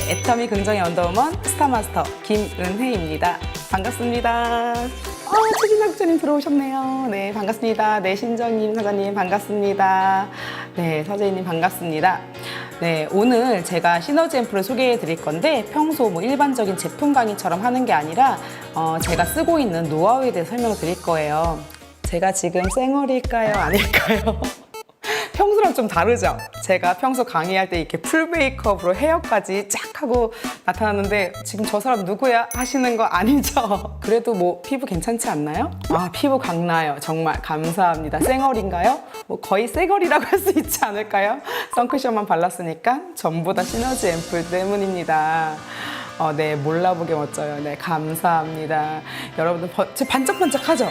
애터미 긍정의 언더우먼 스타마스터 김은혜입니다. 반갑습니다. 최진아 국장님 들어오셨네요. 네, 반갑습니다. 네, 신정님 사장님 반갑습니다. 네, 서재희님 반갑습니다. 네, 오늘 제가 시너지 앰플을 소개해 드릴 건데 평소 일반적인 제품 강의처럼 하는 게 아니라 제가 쓰고 있는 노하우에 대해 설명을 드릴 거예요. 제가 지금 쌩얼일까요? 아닐까요? 평소랑 좀 다르죠? 제가 평소 강의할 때 이렇게 풀 메이크업으로 헤어까지 쫙 하고 나타났는데 지금 저 사람 누구야? 하시는 거 아니죠? 그래도 피부 괜찮지 않나요? 아, 피부 광나요. 정말 감사합니다. 쌩얼인가요? 거의 쌩얼이라고 할 수 있지 않을까요? 선크션만 발랐으니까 전부 다 시너지 앰플 때문입니다. 네, 몰라보게 멋져요. 네, 감사합니다. 여러분들 반짝반짝하죠?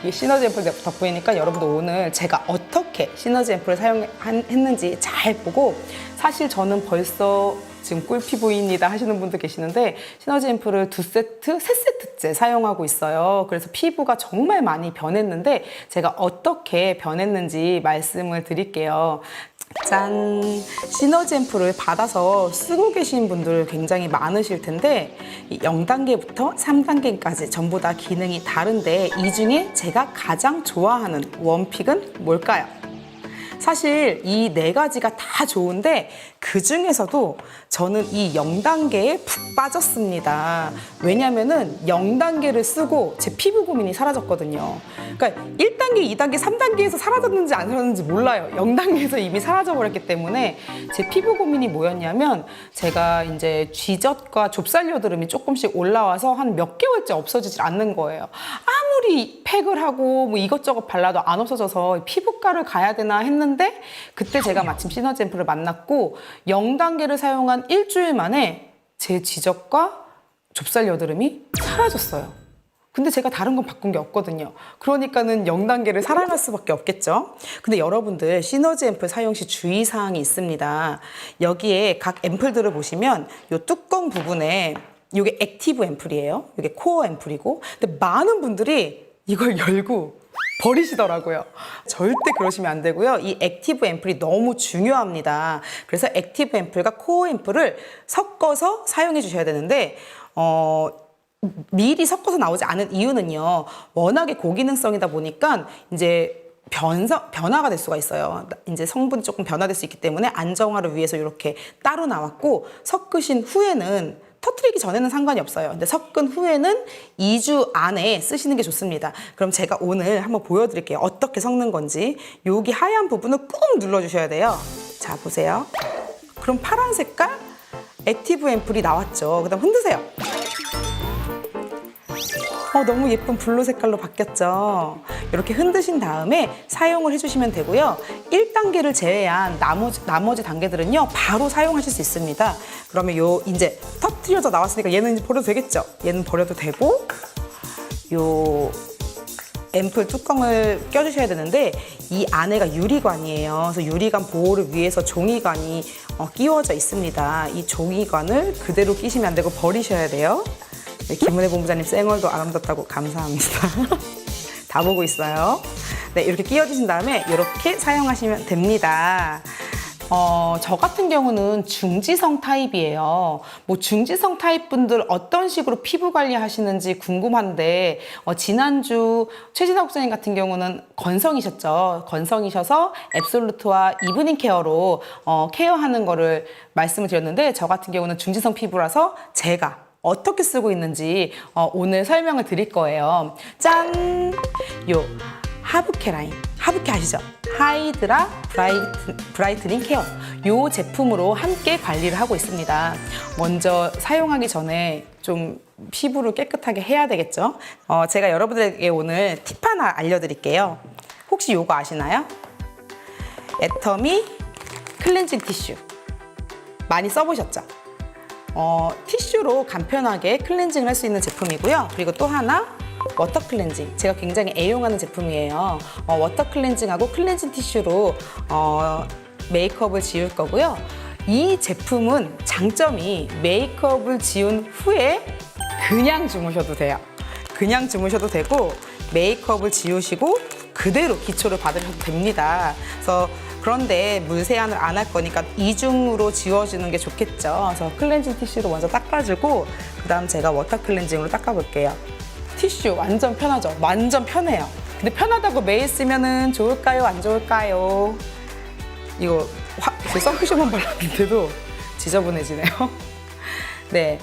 이 시너지 앰플 덕분이니까 여러분도 오늘 제가 어떻게 시너지 앰플을 사용했는지 잘 보고, 사실 저는 벌써 지금 꿀피부입니다 하시는 분들 계시는데 시너지 앰플을 2세트, 3세트째 사용하고 있어요. 그래서 피부가 정말 많이 변했는데 제가 어떻게 변했는지 말씀을 드릴게요. 짠! 시너지 앰플을 받아서 쓰고 계신 분들 굉장히 많으실 텐데 0단계부터 3단계까지 전부 다 기능이 다른데 이 중에 제가 가장 좋아하는 원픽은 뭘까요? 사실 이 4가지가 다 좋은데 그 중에서도 저는 이 0단계에 푹 빠졌습니다. 왜냐면은 0단계를 쓰고 제 피부 고민이 사라졌거든요. 그러니까 1단계, 2단계, 3단계에서 사라졌는지 안 사라졌는지 몰라요. 0단계에서 이미 사라져버렸기 때문에 제 피부 고민이 뭐였냐면 제가 이제 쥐젖과 좁쌀 여드름이 조금씩 올라와서 한 몇 개월째 없어지질 않는 거예요. 아무리 팩을 하고 이것저것 발라도 안 없어져서 피부과를 가야 되나 했는데 그때 제가 마침 시너지 앰플을 만났고 0단계를 사용한 일주일 만에 제 지적과 좁쌀 여드름이 사라졌어요. 근데 제가 다른 건 바꾼 게 없거든요. 그러니까는 0단계를 사랑할 수밖에 없겠죠. 근데 여러분들 시너지 앰플 사용 시 주의사항이 있습니다. 여기에 각 앰플들을 보시면 이 뚜껑 부분에 이게 액티브 앰플이에요. 이게 코어 앰플이고. 근데 많은 분들이 이걸 열고 버리시더라고요. 절대 그러시면 안 되고요. 이 액티브 앰플이 너무 중요합니다. 그래서 액티브 앰플과 코어 앰플을 섞어서 사용해 주셔야 되는데 미리 섞어서 나오지 않은 이유는요. 워낙에 고기능성이다 보니까 이제 변화가 될 수가 있어요. 이제 성분이 조금 변화될 수 있기 때문에 안정화를 위해서 이렇게 따로 나왔고, 섞으신 후에는 터뜨리기 전에는 상관이 없어요. 근데 섞은 후에는 2주 안에 쓰시는 게 좋습니다. 그럼 제가 오늘 한번 보여드릴게요. 어떻게 섞는 건지. 여기 하얀 부분을 꾹 눌러주셔야 돼요. 자, 보세요. 그럼 파란 색깔 액티브 앰플이 나왔죠. 그 다음 흔드세요. 너무 예쁜 블루 색깔로 바뀌었죠. 이렇게 흔드신 다음에 사용을 해주시면 되고요. 1단계를 제외한 나머지 단계들은요, 바로 사용하실 수 있습니다. 그러면 이제 터트려져 나왔으니까 얘는 이제 버려도 되겠죠? 얘는 버려도 되고, 요 앰플 뚜껑을 껴주셔야 되는데 이 안에가 유리관이에요. 그래서 유리관 보호를 위해서 종이관이 끼워져 있습니다. 이 종이관을 그대로 끼시면 안 되고 버리셔야 돼요. 네, 김은혜 본부장님 쌩얼도 아름답다고 감사합니다. 다 보고 있어요. 네, 이렇게 끼워주신 다음에 이렇게 사용하시면 됩니다. 저 같은 경우는 중지성 타입이에요. 중지성 타입 분들 어떤 식으로 피부 관리 하시는지 궁금한데 지난주 최진아 국장님 같은 경우는 건성이셨죠. 건성이셔서 앱솔루트와 이브닝 케어로 케어하는 거를 말씀을 드렸는데 저 같은 경우는 중지성 피부라서 제가 어떻게 쓰고 있는지 오늘 설명을 드릴 거예요. 짠! 요 하부케 라인, 하부케 아시죠? 하이드라 브라이트닝 케어, 요 제품으로 함께 관리를 하고 있습니다. 먼저 사용하기 전에 좀 피부를 깨끗하게 해야 되겠죠? 제가 여러분들에게 오늘 팁 하나 알려드릴게요. 혹시 요거 아시나요? 애터미 클렌징 티슈 많이 써보셨죠? 티슈로 간편하게 클렌징을 할 수 있는 제품이고요. 그리고 또 하나 워터 클렌징, 제가 굉장히 애용하는 제품이에요. 워터 클렌징하고 클렌징 티슈로 메이크업을 지울 거고요. 이 제품은 장점이 메이크업을 지운 후에 그냥 주무셔도 돼요. 그냥 주무셔도 되고 메이크업을 지우시고 그대로 기초를 받으셔도 됩니다. 그래서 그런데 물 세안을 안 할 거니까 이중으로 지워주는 게 좋겠죠. 그래서 클렌징 티슈로 먼저 닦아주고 그다음 제가 워터 클렌징으로 닦아볼게요. 티슈 완전 편하죠? 완전 편해요. 근데 편하다고 매일 쓰면은 좋을까요? 안 좋을까요? 이거 선크림만 발랐는데도 지저분해지네요. 네,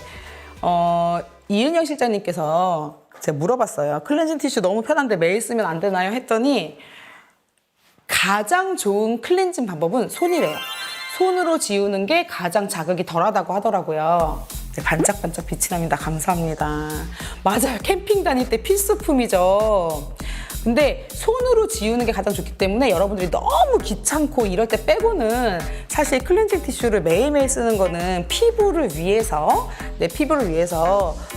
이은영 실장님께서 제가 물어봤어요. 클렌징 티슈 너무 편한데 매일 쓰면 안 되나요? 했더니 가장 좋은 클렌징 방법은 손이래요. 손으로 지우는 게 가장 자극이 덜하다고 하더라고요. 반짝반짝 빛이 납니다. 감사합니다. 맞아요. 캠핑 다닐 때 필수품이죠. 근데 손으로 지우는 게 가장 좋기 때문에 여러분들이 너무 귀찮고 이럴 때 빼고는 사실 클렌징 티슈를 매일매일 쓰는 거는 피부를 위해서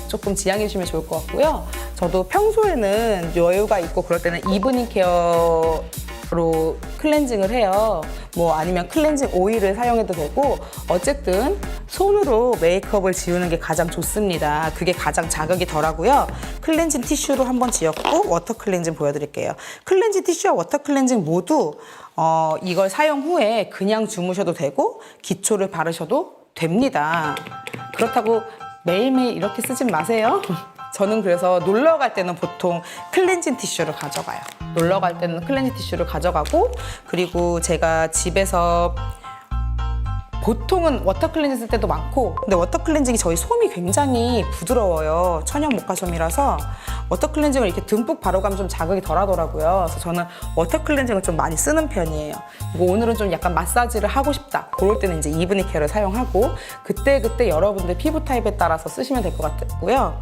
조금 지양해 주시면 좋을 것 같고요. 저도 평소에는 여유가 있고 그럴 때는 이브닝 케어 로 클렌징을 해요. 뭐 아니면 클렌징 오일을 사용해도 되고 어쨌든 손으로 메이크업을 지우는 게 가장 좋습니다. 그게 가장 자극이 덜하고요. 클렌징 티슈로 한번 지웠고 워터 클렌징 보여드릴게요. 클렌징 티슈와 워터 클렌징 모두 이걸 사용 후에 그냥 주무셔도 되고 기초를 바르셔도 됩니다. 그렇다고 매일매일 이렇게 쓰진 마세요. 저는 그래서 놀러 갈 때는 보통 클렌징 티슈를 가져가요. 놀러 갈 때는 클렌징 티슈를 가져가고 그리고 제가 집에서 보통은 워터 클렌징 쓸 때도 많고 근데 워터 클렌징이 저희 솜이 굉장히 부드러워요. 천연 모카 솜이라서 워터 클렌징을 이렇게 듬뿍 바르고 가면 좀 자극이 덜 하더라고요. 그래서 저는 워터 클렌징을 좀 많이 쓰는 편이에요. 그리고 오늘은 좀 약간 마사지를 하고 싶다. 그럴 때는 이제 이브닝 케어를 사용하고 그때그때 여러분들 피부 타입에 따라서 쓰시면 될 것 같고요.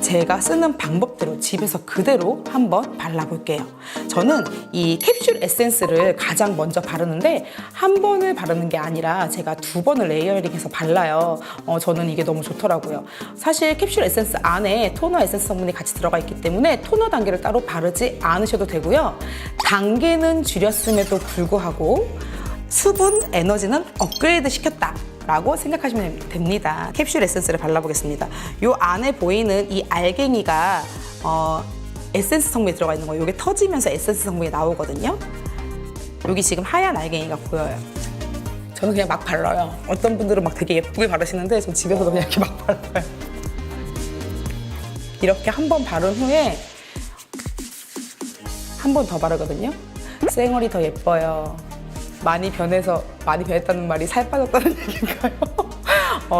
제가 쓰는 방법대로 집에서 그대로 한번 발라볼게요. 저는 이 캡슐 에센스를 가장 먼저 바르는데 한 번을 바르는 게 아니라 제가 두 번을 레이어링해서 발라요. 저는 이게 너무 좋더라고요. 사실 캡슐 에센스 안에 토너 에센스 성분이 같이 들어가 있기 때문에 토너 단계를 따로 바르지 않으셔도 되고요. 단계는 줄였음에도 불구하고 수분, 에너지는 업그레이드 시켰다. 라고 생각하시면 됩니다. 캡슐 에센스를 발라보겠습니다. 이 안에 보이는 이 알갱이가 에센스 성분이 들어가 있는 거예요. 이게 터지면서 에센스 성분이 나오거든요. 여기 지금 하얀 알갱이가 보여요. 저는 그냥 막 발라요. 어떤 분들은 막 되게 예쁘게 바르시는데 전 집에서도 그냥 이렇게 막 발라요. 이렇게 한 번 바른 후에 한 번 더 바르거든요. 쌩얼이 더 예뻐요. 많이 변했다는 말이 살 빠졌다는 얘기인가요?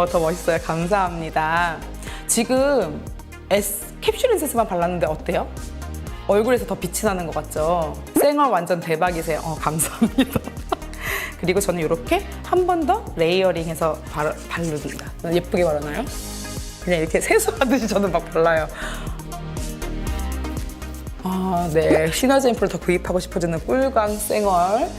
더 멋있어요. 감사합니다. 지금 캡슐 에센스만 발랐는데 어때요? 얼굴에서 더 빛이 나는 것 같죠? 쌩얼 완전 대박이세요. 감사합니다. 그리고 저는 이렇게 한 번 더 레이어링해서 바릅니다. 예쁘게 바르나요? 그냥 이렇게 세수하듯이 저는 막 발라요. 네. 시너지 앰플을 더 구입하고 싶어지는 꿀광 쌩얼.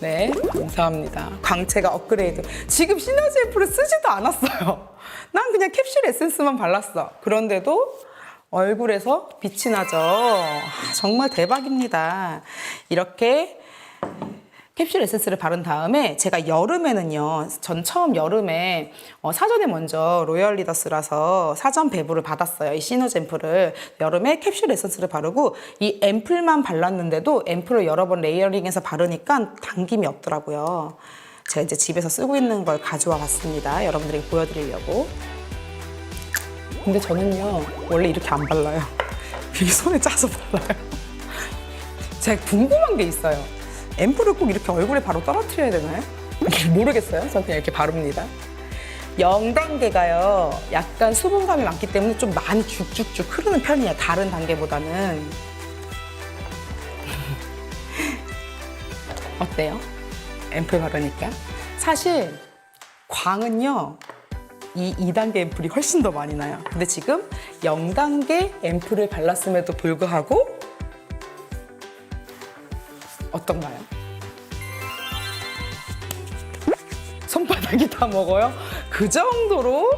네, 감사합니다. 광채가 업그레이드. 지금 시너지 앰플을 쓰지도 않았어요. 난 그냥 캡슐 에센스만 발랐어. 그런데도 얼굴에서 빛이 나죠. 정말 대박입니다. 이렇게 캡슐 에센스를 바른 다음에 제가 여름에는요, 전 처음 여름에 사전에 먼저 로열 리더스라서 사전 배부를 받았어요. 이 시너지 앰플을. 여름에 캡슐 에센스를 바르고 이 앰플만 발랐는데도 앰플을 여러 번 레이어링해서 바르니까 당김이 없더라고요. 제가 이제 집에서 쓰고 있는 걸 가져와 봤습니다. 여러분들에게 보여드리려고. 근데 저는요, 원래 이렇게 안 발라요. 이렇게 손에 짜서 발라요. 제가 궁금한 게 있어요. 앰플을 꼭 이렇게 얼굴에 바로 떨어뜨려야 되나요? 모르겠어요. 저는 그냥 이렇게 바릅니다. 0단계가요. 약간 수분감이 많기 때문에 좀 많이 쭉쭉쭉 흐르는 편이에요. 다른 단계보다는. 어때요? 앰플 바르니까? 사실 광은요. 이 2단계 앰플이 훨씬 더 많이 나요. 근데 지금 0단계 앰플을 발랐음에도 불구하고 어떤가요? 손바닥이 다 먹어요? 그 정도로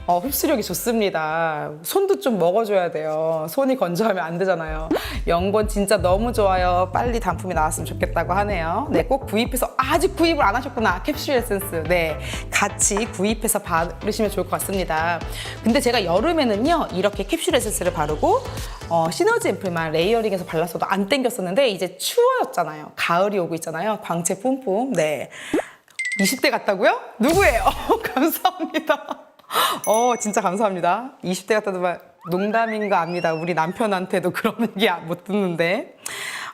흡수력이 좋습니다. 손도 좀 먹어줘야 돼요. 손이 건조하면 안 되잖아요. 연권 진짜 너무 좋아요. 빨리 단품이 나왔으면 좋겠다고 하네요. 네, 꼭 구입해서 아직 구입을 안 하셨구나. 캡슐 에센스. 네, 같이 구입해서 바르시면 좋을 것 같습니다. 근데 제가 여름에는요 이렇게 캡슐 에센스를 바르고 시너지 앰플만 레이어링해서 발랐어도 안 땡겼었는데 이제 추워졌잖아요. 가을이 오고 있잖아요. 광채 뿜뿜. 네, 20대 같다고요? 누구예요? 감사합니다. 진짜 감사합니다. 20대 같다는 말 농담인가 압니다. 우리 남편한테도 그런 얘기 못 듣는데.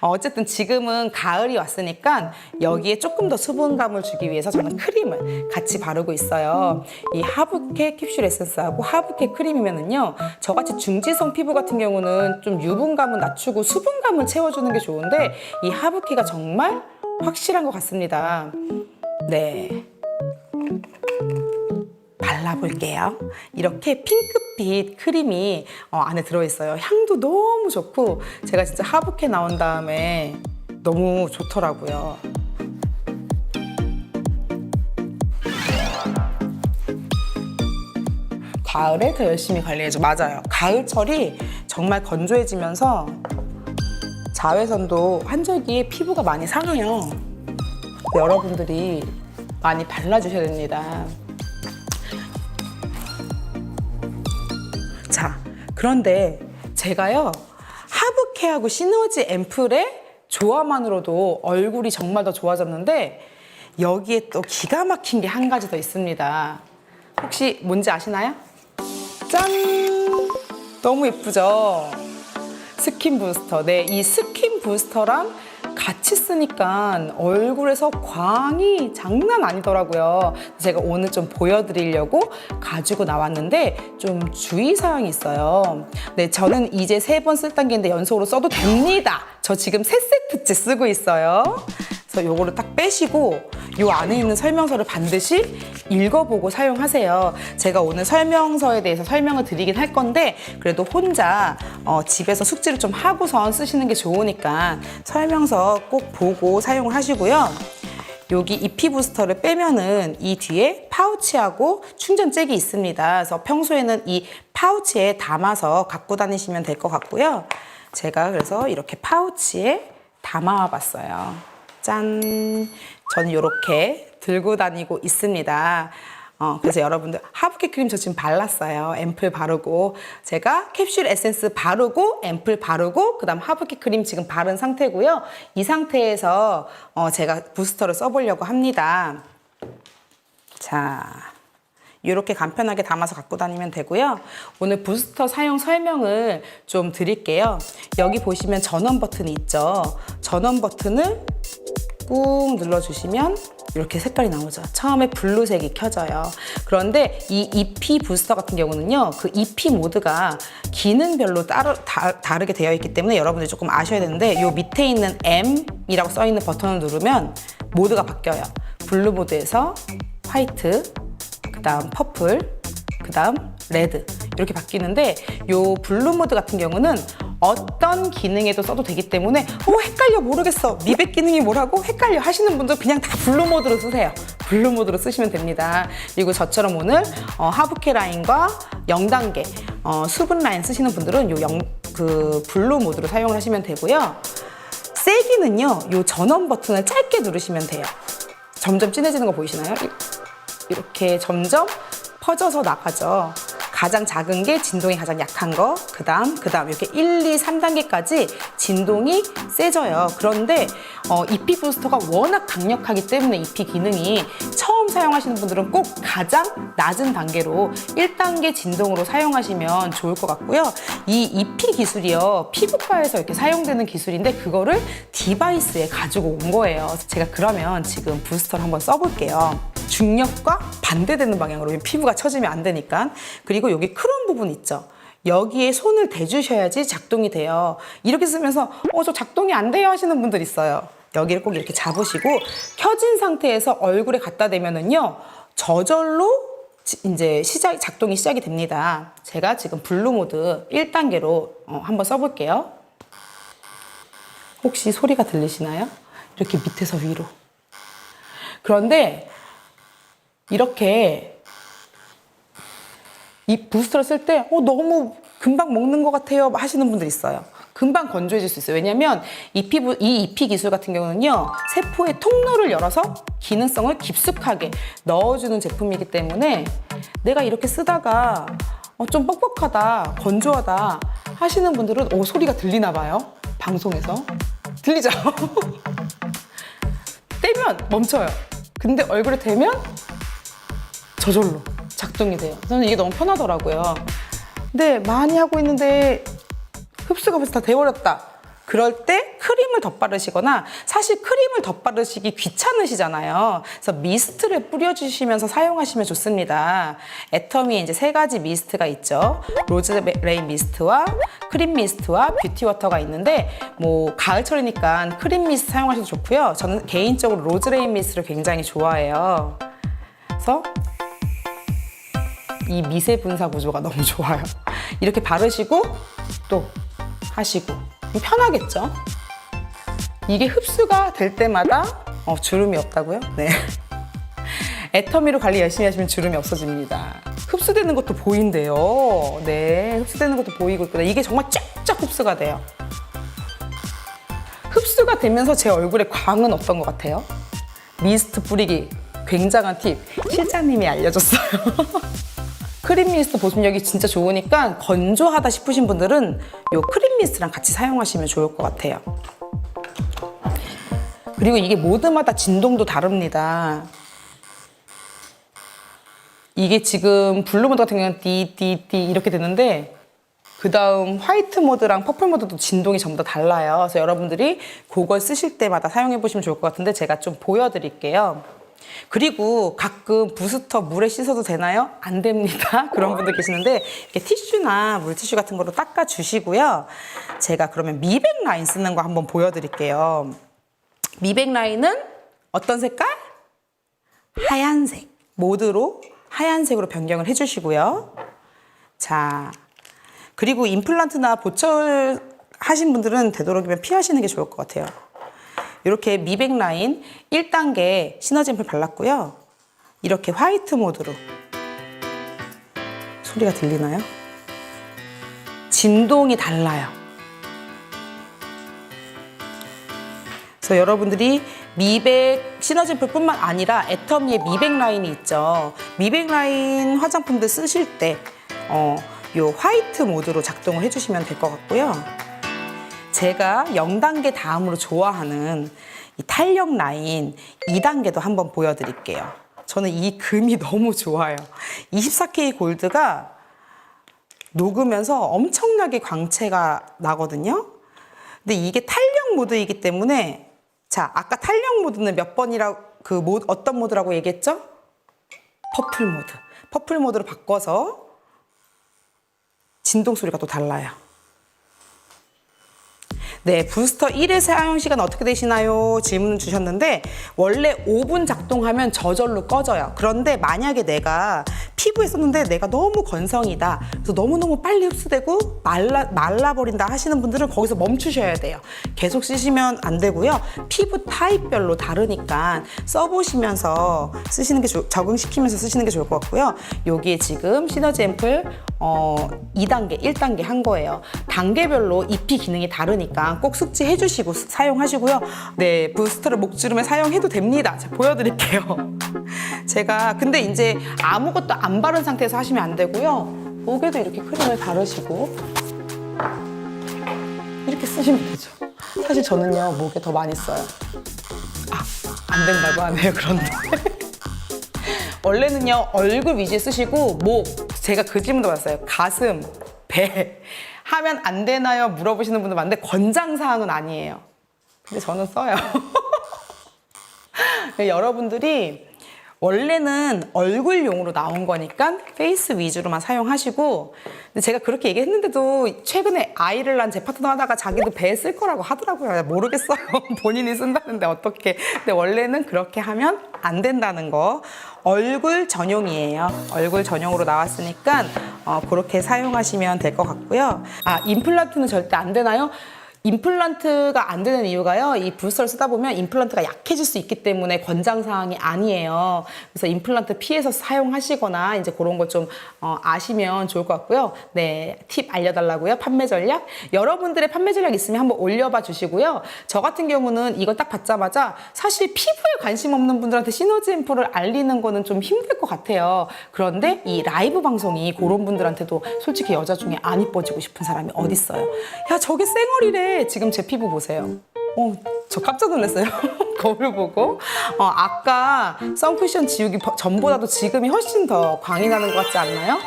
어쨌든 지금은 가을이 왔으니까 여기에 조금 더 수분감을 주기 위해서 저는 크림을 같이 바르고 있어요. 이 하부케 캡슐 에센스하고 하부케 크림이면은요, 저같이 중지성 피부 같은 경우는 좀 유분감은 낮추고 수분감을 채워주는 게 좋은데 이 하부케가 정말 확실한 것 같습니다. 네. 발라볼게요. 이렇게 핑크빛 크림이 안에 들어있어요. 향도 너무 좋고 제가 진짜 하부케 나온 다음에 너무 좋더라고요. 가을에 더 열심히 관리해줘. 맞아요. 가을철이 정말 건조해지면서 자외선도 환절기에 피부가 많이 상해요. 여러분들이 많이 발라주셔야 됩니다. 자, 그런데 제가요 하부케하고 시너지 앰플의 조화만으로도 얼굴이 정말 더 좋아졌는데 여기에 또 기가 막힌 게 한 가지 더 있습니다. 혹시 뭔지 아시나요? 짠! 너무 예쁘죠? 스킨 부스터. 네, 이 스킨 부스터랑 같이 쓰니까 얼굴에서 광이 장난 아니더라고요. 제가 오늘 좀 보여드리려고 가지고 나왔는데 좀 주의사항이 있어요. 네, 저는 이제 3번 쓸 단계인데 연속으로 써도 됩니다. 저 지금 3세트째 쓰고 있어요. 그래서 요거를 딱 빼시고 요 안에 있는 설명서를 반드시 읽어보고 사용하세요. 제가 오늘 설명서에 대해서 설명을 드리긴 할 건데 그래도 혼자 집에서 숙지를 좀 하고선 쓰시는 게 좋으니까 설명서 꼭 보고 사용을 하시고요. 여기 EP 부스터를 빼면은 이 뒤에 파우치하고 충전잭이 있습니다. 그래서 평소에는 이 파우치에 담아서 갖고 다니시면 될 것 같고요. 제가 그래서 이렇게 파우치에 담아 봤어요. 짠! 저는 이렇게 들고 다니고 있습니다. 그래서 여러분들 하부케 크림 저 지금 발랐어요. 앰플 바르고 제가 캡슐 에센스 바르고 앰플 바르고 그 다음 하부케 크림 지금 바른 상태고요. 이 상태에서 제가 부스터를 써보려고 합니다. 자, 이렇게 간편하게 담아서 갖고 다니면 되고요. 오늘 부스터 사용 설명을 좀 드릴게요. 여기 보시면 전원 버튼이 있죠. 전원 버튼을 꾹 눌러주시면 이렇게 색깔이 나오죠. 처음에 블루색이 켜져요. 그런데 이 EP 부스터 같은 경우는요, 그 EP 모드가 기능별로 다르게 되어 있기 때문에 여러분들이 조금 아셔야 되는데 이 밑에 있는 M이라고 써 있는 버튼을 누르면 모드가 바뀌어요. 블루 모드에서 화이트, 그 다음 퍼플, 그 다음 레드 이렇게 바뀌는데 이 블루 모드 같은 경우는 어떤 기능에도 써도 되기 때문에 헷갈려 모르겠어 미백 기능이 뭐라고 헷갈려 하시는 분들 그냥 다 블루 모드로 쓰세요. 블루 모드로 쓰시면 됩니다. 그리고 저처럼 오늘 하부케 라인과 0단계 수분 라인 쓰시는 분들은 그 블루 모드로 사용을 하시면 되고요. 세기는요, 이 전원 버튼을 짧게 누르시면 돼요. 점점 진해지는 거 보이시나요? 이렇게 점점 퍼져서 나가죠. 가장 작은 게 진동이 가장 약한 거, 그 다음 이렇게 1, 2, 3단계까지 진동이 세져요. 그런데 EP 부스터가 워낙 강력하기 때문에 EP 기능이 처음 사용하시는 분들은 꼭 가장 낮은 단계로 1단계 진동으로 사용하시면 좋을 것 같고요. 이 EP 기술이요, 피부과에서 이렇게 사용되는 기술인데 그거를 디바이스에 가지고 온 거예요. 제가 그러면 지금 부스터를 한번 써볼게요. 중력과 반대되는 방향으로 피부가 처지면 안 되니까. 그리고 여기 크롬 부분 있죠. 여기에 손을 대주셔야지 작동이 돼요. 이렇게 쓰면서 저 작동이 안 돼요 하시는 분들 있어요. 여기를 꼭 이렇게 잡으시고 켜진 상태에서 얼굴에 갖다 대면은요, 저절로 이제 작동이 시작이 됩니다. 제가 지금 블루 모드 1단계로 한번 써볼게요. 혹시 소리가 들리시나요? 이렇게 밑에서 위로. 그런데 이렇게 이 부스터를 쓸 때 너무 금방 먹는 것 같아요 하시는 분들 있어요. 금방 건조해질 수 있어요. 왜냐하면 이 EP 기술 같은 경우는요, 세포의 통로를 열어서 기능성을 깊숙하게 넣어주는 제품이기 때문에 내가 이렇게 쓰다가 좀 뻑뻑하다, 건조하다 하시는 분들은 소리가 들리나 봐요. 방송에서. 들리죠? 떼면 멈춰요. 근데 얼굴에 대면 저절로 작동이 돼요. 저는 이게 너무 편하더라고요. 근데 많이 하고 있는데 흡수가 벌써 다 돼버렸다. 그럴 때 크림을 덧바르시거나, 사실 크림을 덧바르시기 귀찮으시잖아요. 그래서 미스트를 뿌려주시면서 사용하시면 좋습니다. 애터미에 이제 3가지 미스트가 있죠. 로즈레인 미스트와 크림 미스트와 뷰티 워터가 있는데, 뭐 가을철이니까 크림 미스트 사용하셔도 좋고요. 저는 개인적으로 로즈레인 미스트를 굉장히 좋아해요. 그래서 이 미세 분사 구조가 너무 좋아요. 이렇게 바르시고 또 하시고 편하겠죠? 이게 흡수가 될 때마다 주름이 없다고요? 네. 애터미로 관리 열심히 하시면 주름이 없어집니다. 흡수되는 것도 보인대요. 네, 흡수되는 것도 보이고 있구나. 이게 정말 쫙쫙 흡수가 돼요. 흡수가 되면서 제 얼굴에 광은 어떤 것 같아요? 미스트 뿌리기 굉장한 팁 실장님이 알려줬어요. 크림 미스트 보습력이 진짜 좋으니까 건조하다 싶으신 분들은 이 크림 미스트랑 같이 사용하시면 좋을 것 같아요. 그리고 이게 모드마다 진동도 다릅니다. 이게 지금 블루 모드 같은 경우는 띠띠띠 이렇게 되는데, 그 다음 화이트 모드랑 퍼플 모드도 진동이 전부 다 달라요. 그래서 여러분들이 그걸 쓰실 때마다 사용해 보시면 좋을 것 같은데, 제가 좀 보여드릴게요. 그리고 가끔 부스터 물에 씻어도 되나요? 안 됩니다. 그런 분들 계시는데, 이렇게 티슈나 물티슈 같은 거로 닦아 주시고요. 제가 그러면 미백 라인 쓰는 거 한번 보여드릴게요. 미백 라인은 어떤 색깔? 하얀색 모드로 하얀색으로 변경을 해주시고요. 자, 그리고 임플란트나 보철 하신 분들은 되도록이면 피하시는 게 좋을 것 같아요. 이렇게 미백 라인 1단계 시너지앰플 발랐고요. 이렇게 화이트 모드로, 소리가 들리나요? 진동이 달라요. 그래서 여러분들이 미백 시너지앰플 뿐만 아니라 애터미의 미백 라인이 있죠. 미백 라인 화장품들 쓰실 때 요 화이트 모드로 작동을 해주시면 될 것 같고요. 제가 0단계 다음으로 좋아하는 이 탄력 라인 2단계도 한번 보여드릴게요. 저는 이 금이 너무 좋아요. 24K 골드가 녹으면서 엄청나게 광채가 나거든요. 근데 이게 탄력 모드이기 때문에, 자, 아까 탄력 모드는 몇 번이라고, 어떤 모드라고 얘기했죠? 퍼플 모드. 퍼플 모드로 바꿔서 진동 소리가 또 달라요. 네, 부스터 1의 사용 시간 어떻게 되시나요? 질문 주셨는데, 원래 5분 작동하면 저절로 꺼져요. 그런데 만약에 내가 피부에 썼는데 내가 너무 건성이다, 그래서 너무너무 빨리 흡수되고 말라버린다 하시는 분들은 거기서 멈추셔야 돼요. 계속 쓰시면 안 되고요. 피부 타입별로 다르니까 써보시면서 쓰시는 게 적응시키면서 쓰시는 게 좋을 것 같고요. 여기에 지금 시너지 앰플 2단계, 1단계 한 거예요. 단계별로 EP 기능이 다르니까 꼭 숙지해 주시고 사용하시고요. 네, 부스터를 목주름에 사용해도 됩니다. 제가 보여드릴게요. 제가 근데 이제 아무것도 안 바른 상태에서 하시면 안 되고요. 목에도 이렇게 크림을 바르시고 이렇게 쓰시면 되죠. 사실 저는요, 목에 더 많이 써요. 안 된다고 하네요. 그런데 원래는요, 얼굴 위주에 쓰시고 목, 제가 그 질문도 받았어요. 가슴, 배 하면 안 되나요? 물어보시는 분들 많은데 권장사항은 아니에요. 근데 저는 써요. 여러분들이 원래는 얼굴용으로 나온 거니까 페이스 위주로만 사용하시고, 근데 제가 그렇게 얘기했는데도 최근에 아이를 낳은 제 파트너 하다가 자기도 배에 쓸 거라고 하더라고요. 모르겠어요. 본인이 쓴다는데 어떻게. 근데 원래는 그렇게 하면 안 된다는 거. 얼굴 전용이에요. 얼굴 전용으로 나왔으니까 그렇게 사용하시면 될 것 같고요. 임플란트는 절대 안 되나요? 임플란트가 안 되는 이유가요. 이 부스터를 쓰다 보면 임플란트가 약해질 수 있기 때문에 권장사항이 아니에요. 그래서 임플란트 피해서 사용하시거나 이제 그런 걸 좀 아시면 좋을 것 같고요. 네, 팁 알려달라고요. 판매 전략. 여러분들의 판매 전략 있으면 한번 올려봐 주시고요. 저 같은 경우는 이걸 딱 받자마자 사실 피부에 관심 없는 분들한테 시너지 앰플을 알리는 거는 좀 힘들 것 같아요. 그런데 이 라이브 방송이 그런 분들한테도 솔직히 여자 중에 안 이뻐지고 싶은 사람이 어딨어요. 야, 저게 쌩얼이래. 지금 제 피부 보세요. 저 깜짝 놀랐어요. 거울 보고. 아까 선쿠션 지우기 전보다도 지금이 훨씬 더 광이 나는 것 같지 않나요?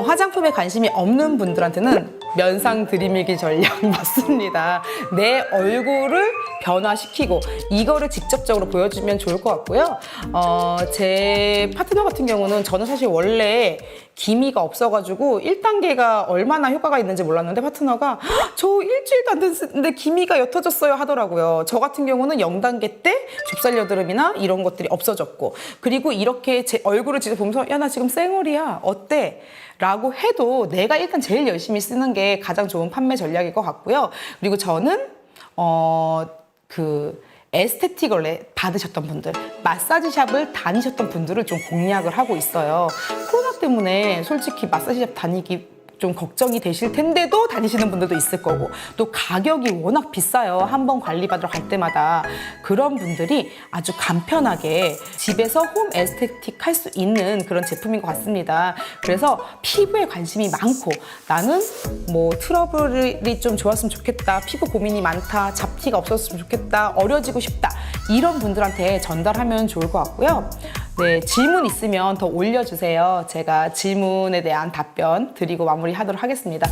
화장품에 관심이 없는 분들한테는 면상 들이밀기 전략 맞습니다. 내 얼굴을 변화시키고 이거를 직접적으로 보여주면 좋을 것 같고요. 제 파트너 같은 경우는 저는 사실 원래 기미가 없어가지고 1단계가 얼마나 효과가 있는지 몰랐는데 파트너가 저 일주일도 안 됐는데 기미가 옅어졌어요 하더라고요. 저 같은 경우는 0단계 때 좁쌀 여드름이나 이런 것들이 없어졌고, 그리고 이렇게 제 얼굴을 직접 보면서 야, 나 지금 쌩얼이야 어때? 라고 해도 내가 일단 제일 열심히 쓰는 게 가장 좋은 판매 전략일 것 같고요. 그리고 저는 에스테틱을 받으셨던 분들, 마사지샵을 다니셨던 분들을 좀 공략을 하고 있어요. 코로나 때문에 솔직히 마사지샵 다니기 좀 걱정이 되실 텐데도 다니시는 분들도 있을 거고, 또 가격이 워낙 비싸요. 한 번 관리받으러 갈 때마다. 그런 분들이 아주 간편하게 집에서 홈 에스테틱 할 수 있는 그런 제품인 것 같습니다. 그래서 피부에 관심이 많고 나는 뭐 트러블이 좀 좋았으면 좋겠다, 피부 고민이 많다, 잡티가 없었으면 좋겠다, 어려지고 싶다, 이런 분들한테 전달하면 좋을 것 같고요. 네, 질문 있으면 더 올려주세요. 제가 질문에 대한 답변 드리고 마무리하도록 하겠습니다.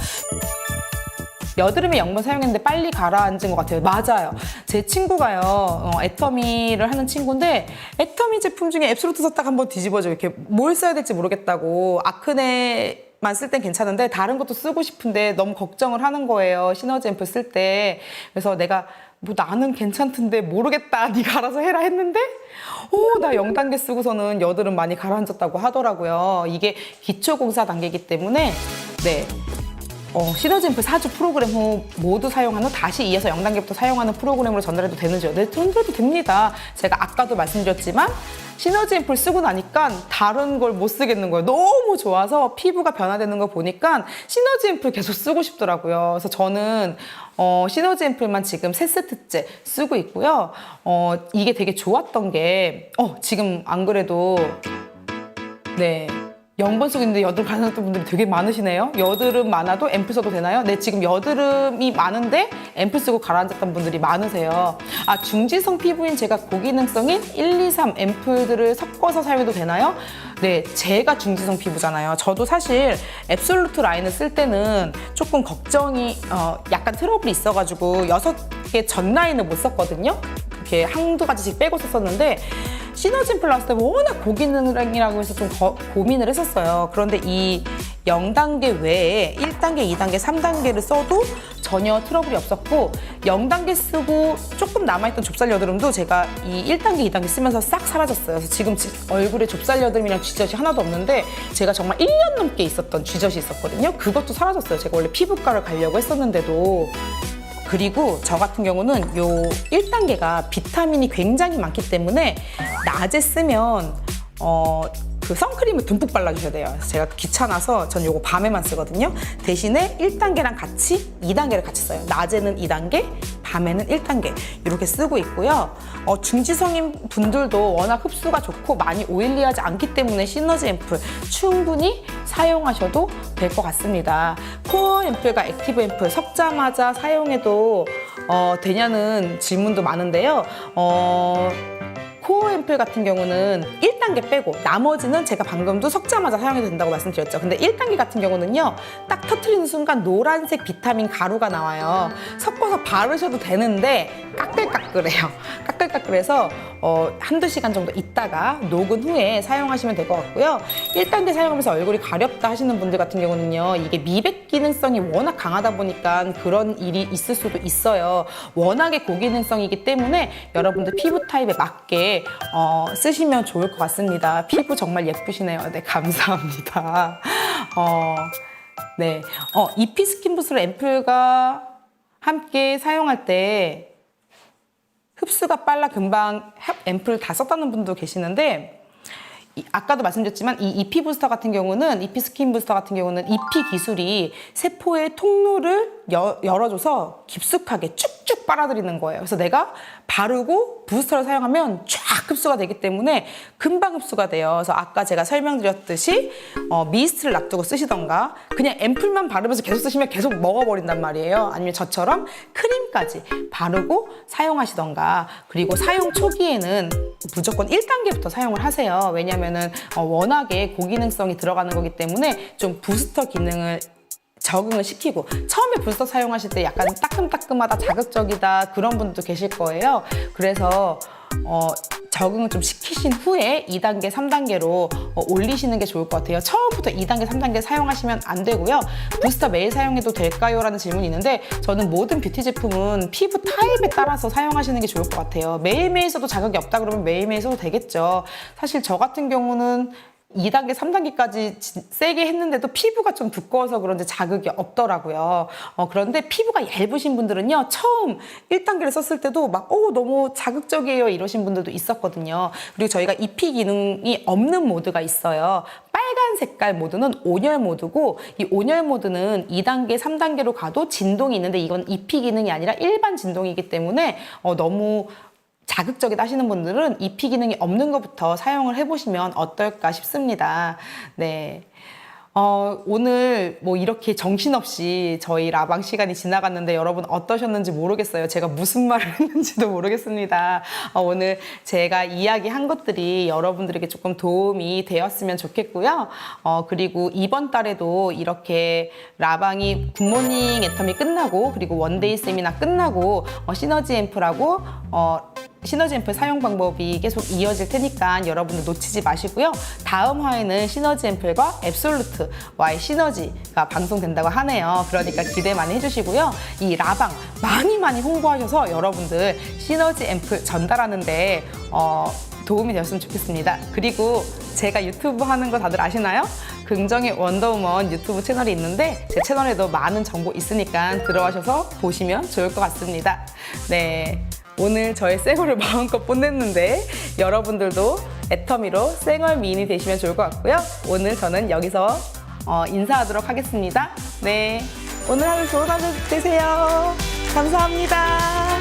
여드름에 영번 사용했는데 빨리 가라앉은 것 같아요. 맞아요. 제 친구가요, 애터미를 하는 친구인데 애터미 제품 중에 앱솔루트 썼다가 한번 뒤집어져. 이렇게 뭘 써야 될지 모르겠다고. 아크네만 쓸 땐 괜찮은데 다른 것도 쓰고 싶은데 너무 걱정을 하는 거예요. 시너지 앰플 쓸 때. 그래서 내가 뭐 나는 괜찮던데 모르겠다, 네가 알아서 해라 했는데 나 0단계 쓰고서는 여드름 많이 가라앉았다고 하더라고요. 이게 기초공사 단계이기 때문에 네, 시너지 앰플 4주 프로그램 후 모두 사용한 후 다시 이어서 0단계부터 사용하는 프로그램으로 전달해도 되는지요? 네, 전달해도 됩니다. 제가 아까도 말씀드렸지만 시너지 앰플 쓰고 나니까 다른 걸 못 쓰겠는 거예요. 너무 좋아서 피부가 변화되는 거 보니까 시너지 앰플 계속 쓰고 싶더라고요. 그래서 저는 시너지 앰플만 지금 3세트째 쓰고 있고요. 이게 되게 좋았던 게 지금 안 그래도 네, 0번 쓰고 있는데 여드름 가라앉았던 분들이 되게 많으시네요. 여드름 많아도 앰플 써도 되나요? 네, 지금 여드름이 많은데 앰플 쓰고 가라앉았던 분들이 많으세요. 중지성 피부인 제가 고기능성인 1, 2, 3 앰플들을 섞어서 사용해도 되나요? 네, 제가 중지성 피부잖아요. 저도 사실 앱솔루트 라인을 쓸 때는 조금 걱정이 약간 트러블이 있어가지고 6개 전 라인을 못 썼거든요. 이렇게 한두 가지씩 빼고 썼었는데 시너지 앰플 나왔을 때 워낙 고기능이라고 해서 좀 고민을 했었어요. 그런데 이 0단계 외에 1단계, 2단계, 3단계를 써도 전혀 트러블이 없었고 0단계 쓰고 조금 남아있던 좁쌀 여드름도 제가 이 1단계, 2단계 쓰면서 싹 사라졌어요. 그래서 지금 얼굴에 좁쌀 여드름이랑 쥐젖이 하나도 없는데 제가 정말 1년 넘게 있었던 쥐젖이 있었거든요. 그것도 사라졌어요. 제가 원래 피부과를 가려고 했었는데도. 그리고 저 같은 경우는 요 1단계가 비타민이 굉장히 많기 때문에 낮에 쓰면 그 선크림을 듬뿍 발라주셔야 돼요. 그래서 제가 귀찮아서 전 요거 밤에만 쓰거든요. 대신에 1단계랑 같이 2단계를 같이 써요. 낮에는 2단계, 밤에는 1단계 이렇게 쓰고 있고요. 중지성인 분들도 워낙 흡수가 좋고 많이 오일리하지 않기 때문에 시너지 앰플 충분히 사용하셔도 될 것 같습니다. 코어 앰플과 액티브 앰플 섞자마자 사용해도 되냐는 질문도 많은데요. 코어 앰플 같은 경우는 1단계 빼고 나머지는 제가 방금도 섞자마자 사용해도 된다고 말씀드렸죠. 근데 1단계 같은 경우는요, 딱 터트리는 순간 노란색 비타민 가루가 나와요. 섞어서 바르셔도 되는데 까끌까끌해요. 까끌까끌해서 한두 시간 정도 있다가 녹은 후에 사용하시면 될 것 같고요. 1단계 사용하면서 얼굴이 가렵다 하시는 분들 같은 경우는요, 이게 미백 기능성이 워낙 강하다 보니까 그런 일이 있을 수도 있어요. 워낙에 고기능성이기 때문에 여러분들 피부 타입에 맞게 쓰시면 좋을 것 같습니다. 피부 정말 예쁘시네요. 네, 감사합니다. 네, 이피 스킨 부스로 앰플과 함께 사용할 때 흡수가 빨라 금방 앰플 다 썼다는 분도 계시는데, 아까도 말씀드렸지만 이 EP 부스터 같은 경우는, EP 스킨 부스터 같은 경우는 EP 기술이 세포의 통로를 열어줘서 깊숙하게 쭉쭉 빨아들이는 거예요. 그래서 내가 바르고 부스터를 사용하면 쫙 흡수가 되기 때문에 금방 흡수가 돼요. 그래서 아까 제가 설명드렸듯이 미스트를 놔두고 쓰시던가 그냥 앰플만 바르면서 계속 쓰시면 계속 먹어버린단 말이에요. 아니면 저처럼 크림까지 바르고 사용하시던가. 그리고 사용 초기에는 무조건 1단계부터 사용을 하세요. 왜냐면은 워낙에 고기능성이 들어가는 거기 때문에 좀 부스터 기능을 적응을 시키고, 처음에 부스터 사용하실 때 약간 따끔따끔하다, 자극적이다 그런 분도 계실 거예요. 그래서 적응을 좀 시키신 후에 2단계, 3단계로 올리시는 게 좋을 것 같아요. 처음부터 2단계, 3단계 사용하시면 안 되고요. 부스터 매일 사용해도 될까요? 라는 질문이 있는데, 저는 모든 뷰티 제품은 피부 타입에 따라서 사용하시는 게 좋을 것 같아요. 매일매일 써도 자극이 없다 그러면 매일매일 써도 되겠죠. 사실 저 같은 경우는 2단계, 3단계까지 세게 했는데도 피부가 좀 두꺼워서 그런지 자극이 없더라고요. 그런데 피부가 얇으신 분들은요, 처음 1단계를 썼을 때도 막 너무 자극적이에요 이러신 분들도 있었거든요. 그리고 저희가 EP 기능이 없는 모드가 있어요. 빨간 색깔 모드는 온열 모드고, 이 온열 모드는 2단계, 3단계로 가도 진동이 있는데, 이건 EP 기능이 아니라 일반 진동이기 때문에 너무 자극적이다 하시는 분들은 EP 기능이 없는 것부터 사용을 해보시면 어떨까 싶습니다. 네. 오늘 뭐 이렇게 정신없이 저희 라방 시간이 지나갔는데 여러분 어떠셨는지 모르겠어요. 제가 무슨 말을 했는지도 모르겠습니다. 오늘 제가 이야기한 것들이 여러분들에게 조금 도움이 되었으면 좋겠고요. 그리고 이번 달에도 이렇게 라방이 굿모닝 애터미 끝나고, 그리고 원데이 세미나 끝나고 시너지 앰플하고 시너지 앰플 사용 방법이 계속 이어질 테니까 여러분들 놓치지 마시고요. 다음 화에는 시너지 앰플과 앱솔루트와의 시너지가 방송된다고 하네요. 그러니까 기대 많이 해주시고요. 이 라방 많이 홍보하셔서 여러분들 시너지 앰플 전달하는데 도움이 되었으면 좋겠습니다. 그리고 제가 유튜브 하는 거 다들 아시나요? 긍정의 원더우먼 유튜브 채널이 있는데, 제 채널에도 많은 정보 있으니까 들어가셔서 보시면 좋을 것 같습니다. 네. 오늘 저의 쌩얼을 마음껏 뽐냈는데 여러분들도 애터미로 쌩얼 미인이 되시면 좋을 것 같고요. 오늘 저는 여기서 인사하도록 하겠습니다. 네, 오늘 하루 좋은 하루 되세요. 감사합니다.